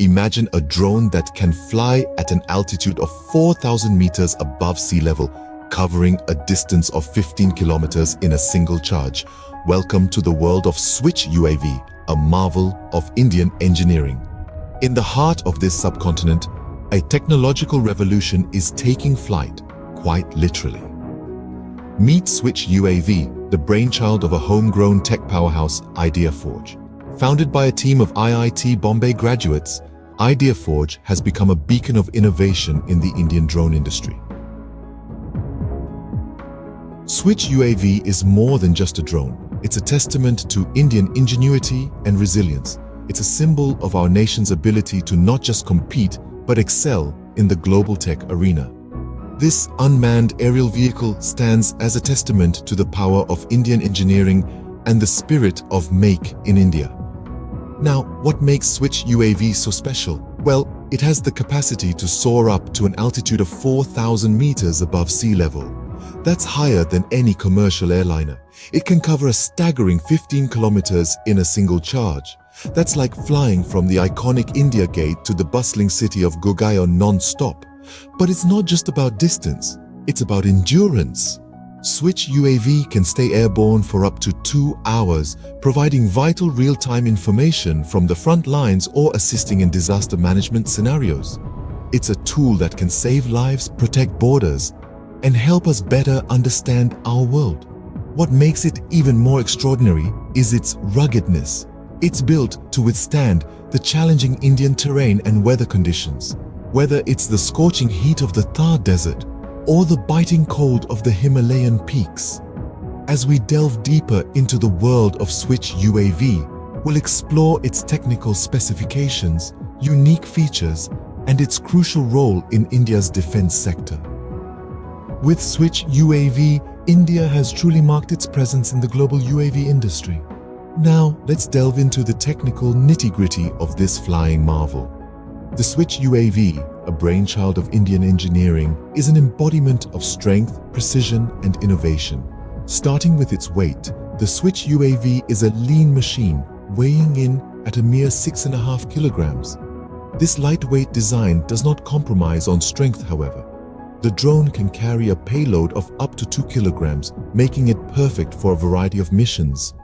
Imagine a drone that can fly at an altitude of 4,000 meters above sea level, covering a distance of 15 kilometers in a single charge. Welcome to the world of Switch UAV, a marvel of Indian engineering. In the heart of this subcontinent, a technological revolution is taking flight, quite literally. Meet Switch UAV, the brainchild of a homegrown tech powerhouse, IndiaForge. Founded by a team of IIT Bombay graduates, IndiaForge has become a beacon of innovation in the Indian drone industry. Switch UAV is more than just a drone. It's a testament to Indian ingenuity and resilience. It's a symbol of our nation's ability to not just compete, but excel in the global tech arena. This unmanned aerial vehicle stands as a testament to the power of Indian engineering and the spirit of Make in India. Now, what makes Switch UAV so special? Well, it has the capacity to soar up to an altitude of 4,000 meters above sea level. That's higher than any commercial airliner. It can cover a staggering 15 kilometers in a single charge. That's like flying from the iconic India Gate to the bustling city of Gurgaon non-stop. But it's not just about distance, it's about endurance. Switch UAV can stay airborne for up to 2 hours, providing vital real-time information from the front lines or assisting in disaster management scenarios. It's a tool that can save lives, protect borders, and help us better understand our world. What makes it even more extraordinary is its ruggedness. It's built to withstand the challenging Indian terrain and weather conditions. Whether it's the scorching heat of the Thar Desert or the biting cold of the Himalayan peaks. As we delve deeper into the world of Switch UAV, we'll explore its technical specifications, unique features, and its crucial role in India's defense sector. With Switch UAV, India has truly marked its presence in the global UAV industry. Now, let's delve into the technical nitty-gritty of this flying marvel. The Switch UAV, a brainchild of Indian engineering, is an embodiment of strength, precision, and innovation. Starting with its weight, the Switch UAV is a lean machine, weighing in at a mere 6.5 kilograms. This lightweight design does not compromise on strength, however. The drone can carry a payload of up to 2 kilograms, making it perfect for a variety of missions.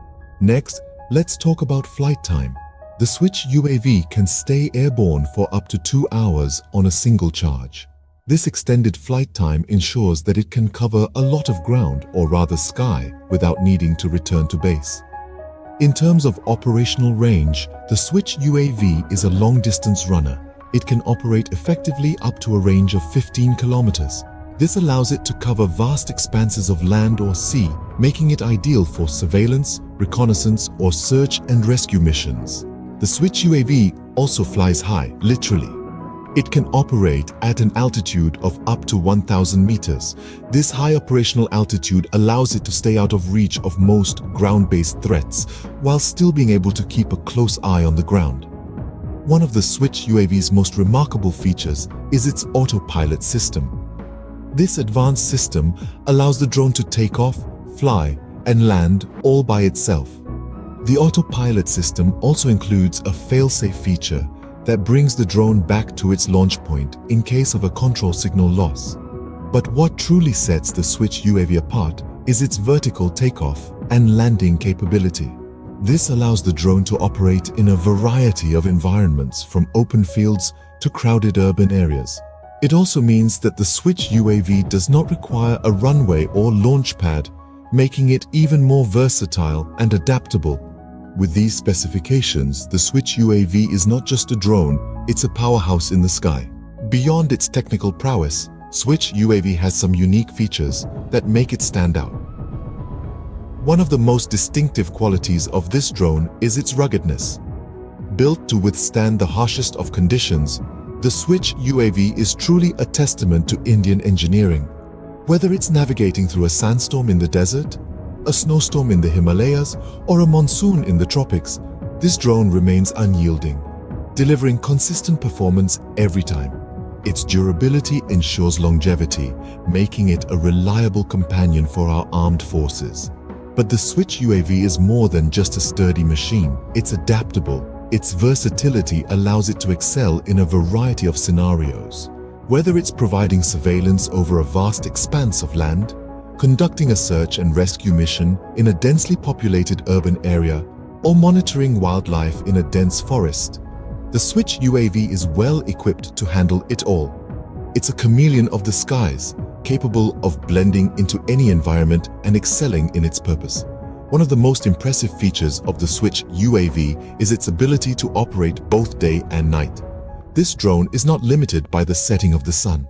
Next, let's talk about flight time. The Switch UAV can stay airborne for up to 2 hours on a single charge. This extended flight time ensures that it can cover a lot of ground, or rather sky, without needing to return to base. In terms of operational range, the Switch UAV is a long-distance runner. It can operate effectively up to a range of 15 kilometers. This allows it to cover vast expanses of land or sea, making it ideal for surveillance, reconnaissance, or search and rescue missions. The Switch UAV also flies high, literally. It can operate at an altitude of up to 1,000 meters. This high operational altitude allows it to stay out of reach of most ground-based threats, while still being able to keep a close eye on the ground. One of the Switch UAV's most remarkable features is its autopilot system. This advanced system allows the drone to take off, fly, and land all by itself. The autopilot system also includes a fail-safe feature that brings the drone back to its launch point in case of a control signal loss. But what truly sets the Switch UAV apart is its vertical takeoff and landing capability. This allows the drone to operate in a variety of environments, from open fields to crowded urban areas. It also means that the Switch UAV does not require a runway or launch pad, making it even more versatile and adaptable. With these specifications, the Switch UAV is not just a drone, it's a powerhouse in the sky. Beyond its technical prowess, Switch UAV has some unique features that make it stand out. One of the most distinctive qualities of this drone is its ruggedness. Built to withstand the harshest of conditions, the Switch UAV is truly a testament to Indian engineering. Whether it's navigating through a sandstorm in the desert, a snowstorm in the Himalayas, or a monsoon in the tropics, this drone remains unyielding, delivering consistent performance every time. Its durability ensures longevity, making it a reliable companion for our armed forces. But the Switch UAV is more than just a sturdy machine. It's adaptable. Its versatility allows it to excel in a variety of scenarios. Whether it's providing surveillance over a vast expanse of land, conducting a search and rescue mission in a densely populated urban area, or monitoring wildlife in a dense forest, the Switch UAV is well equipped to handle it all. It's a chameleon of the skies, capable of blending into any environment and excelling in its purpose. One of the most impressive features of the Switch UAV is its ability to operate both day and night. This drone is not limited by the setting of the sun.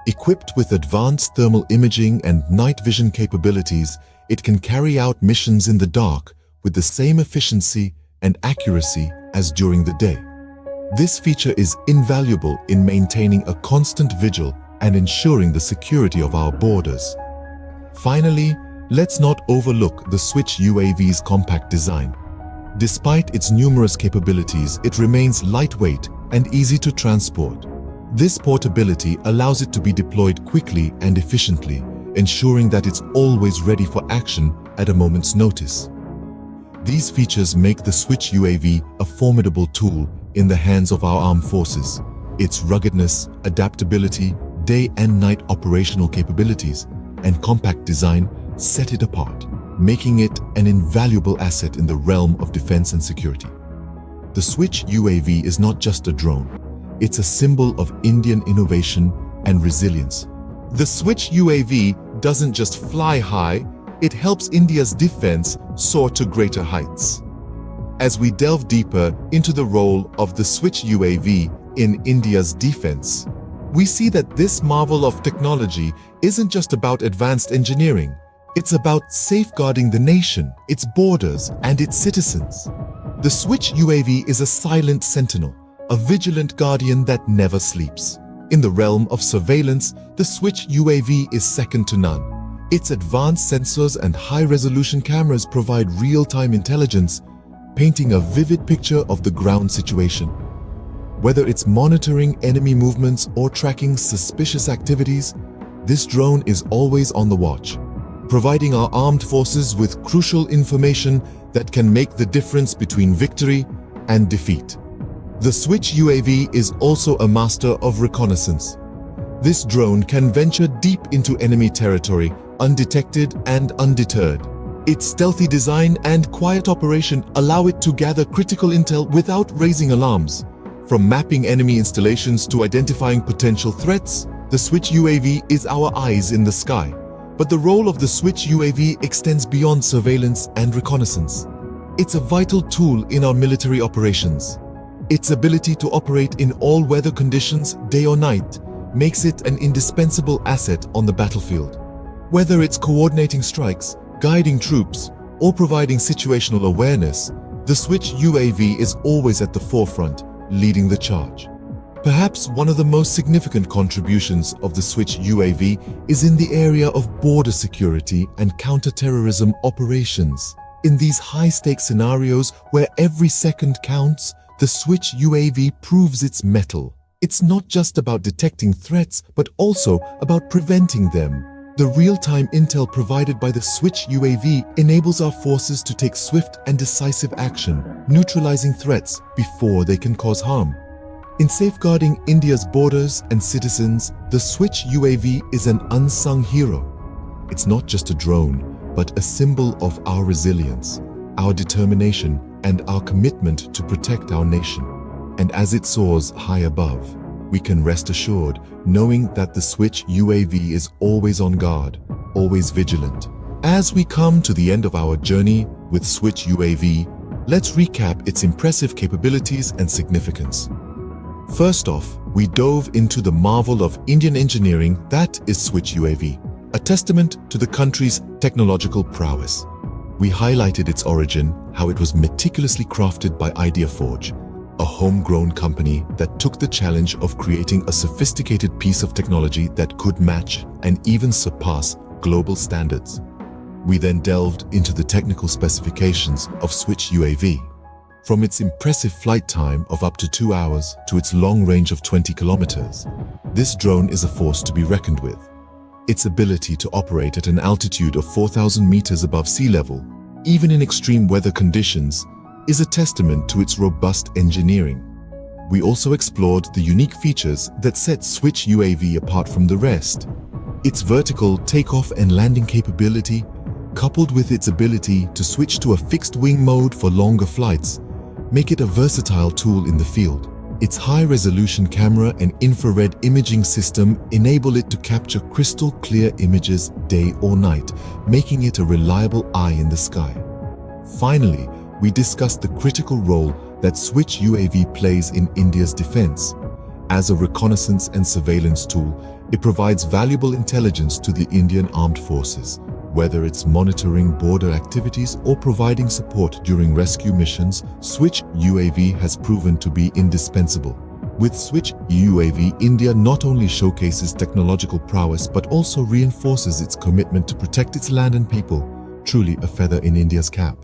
Equipped with advanced thermal imaging and night vision capabilities, it can carry out missions in the dark with the same efficiency and accuracy as during the day. This feature is invaluable in maintaining a constant vigil and ensuring the security of our borders. Finally, let's not overlook the Switch UAV's compact design. Despite its numerous capabilities, it remains lightweight and easy to transport. This portability allows it to be deployed quickly and efficiently, ensuring that it's always ready for action at a moment's notice. These features make the Switch UAV a formidable tool in the hands of our armed forces. Its ruggedness, adaptability, day and night operational capabilities, and compact design set it apart, making it an invaluable asset in the realm of defense and security. The Switch UAV is not just a drone. It's a symbol of Indian innovation and resilience. The Switch UAV doesn't just fly high, it helps India's defense soar to greater heights. As we delve deeper into the role of the Switch UAV in India's defense, we see that this marvel of technology isn't just about advanced engineering. It's about safeguarding the nation, its borders, and its citizens. The Switch UAV is a silent sentinel, a vigilant guardian that never sleeps. In the realm of surveillance, the Switch UAV is second to none. Its advanced sensors and high-resolution cameras provide real-time intelligence, painting a vivid picture of the ground situation. Whether it's monitoring enemy movements or tracking suspicious activities, this drone is always on the watch, providing our armed forces with crucial information that can make the difference between victory and defeat. The Switch UAV is also a master of reconnaissance. This drone can venture deep into enemy territory, undetected and undeterred. Its stealthy design and quiet operation allow it to gather critical intel without raising alarms. From mapping enemy installations to identifying potential threats, the Switch UAV is our eyes in the sky. But the role of the Switch UAV extends beyond surveillance and reconnaissance. It's a vital tool in our military operations. Its ability to operate in all weather conditions, day or night, makes it an indispensable asset on the battlefield. Whether it's coordinating strikes, guiding troops, or providing situational awareness, the Switch UAV is always at the forefront, leading the charge. Perhaps one of the most significant contributions of the Switch UAV is in the area of border security and counter-terrorism operations. In these high-stakes scenarios where every second counts, the Switch UAV proves its mettle. It's not just about detecting threats, but also about preventing them. The real-time intel provided by the Switch UAV enables our forces to take swift and decisive action, neutralizing threats before they can cause harm. In safeguarding India's borders and citizens, the Switch UAV is an unsung hero. It's not just a drone, but a symbol of our resilience, our determination, and our commitment to protect our nation. And as it soars high above, we can rest assured knowing that the Switch UAV is always on guard, always vigilant. As we come to the end of our journey with Switch UAV, let's recap its impressive capabilities and significance. First off, we dove into the marvel of Indian engineering that is Switch UAV, a testament to the country's technological prowess. We highlighted its origin, how it was meticulously crafted by IdeaForge, a homegrown company that took the challenge of creating a sophisticated piece of technology that could match and even surpass global standards. We then delved into the technical specifications of Switch UAV. From its impressive flight time of up to 2 hours to its long range of 20 kilometers, this drone is a force to be reckoned with. Its ability to operate at an altitude of 4,000 meters above sea level, even in extreme weather conditions, is a testament to its robust engineering. We also explored the unique features that set Switch UAV apart from the rest. Its vertical takeoff and landing capability, coupled with its ability to switch to a fixed-wing mode for longer flights, make it a versatile tool in the field. Its high-resolution camera and infrared imaging system enable it to capture crystal-clear images day or night, making it a reliable eye in the sky. Finally, we discussed the critical role that Switch UAV plays in India's defense. As a reconnaissance and surveillance tool, it provides valuable intelligence to the Indian Armed Forces. Whether it's monitoring border activities or providing support during rescue missions, Switch UAV has proven to be indispensable. With Switch UAV, India not only showcases technological prowess but also reinforces its commitment to protect its land and people, truly a feather in India's cap.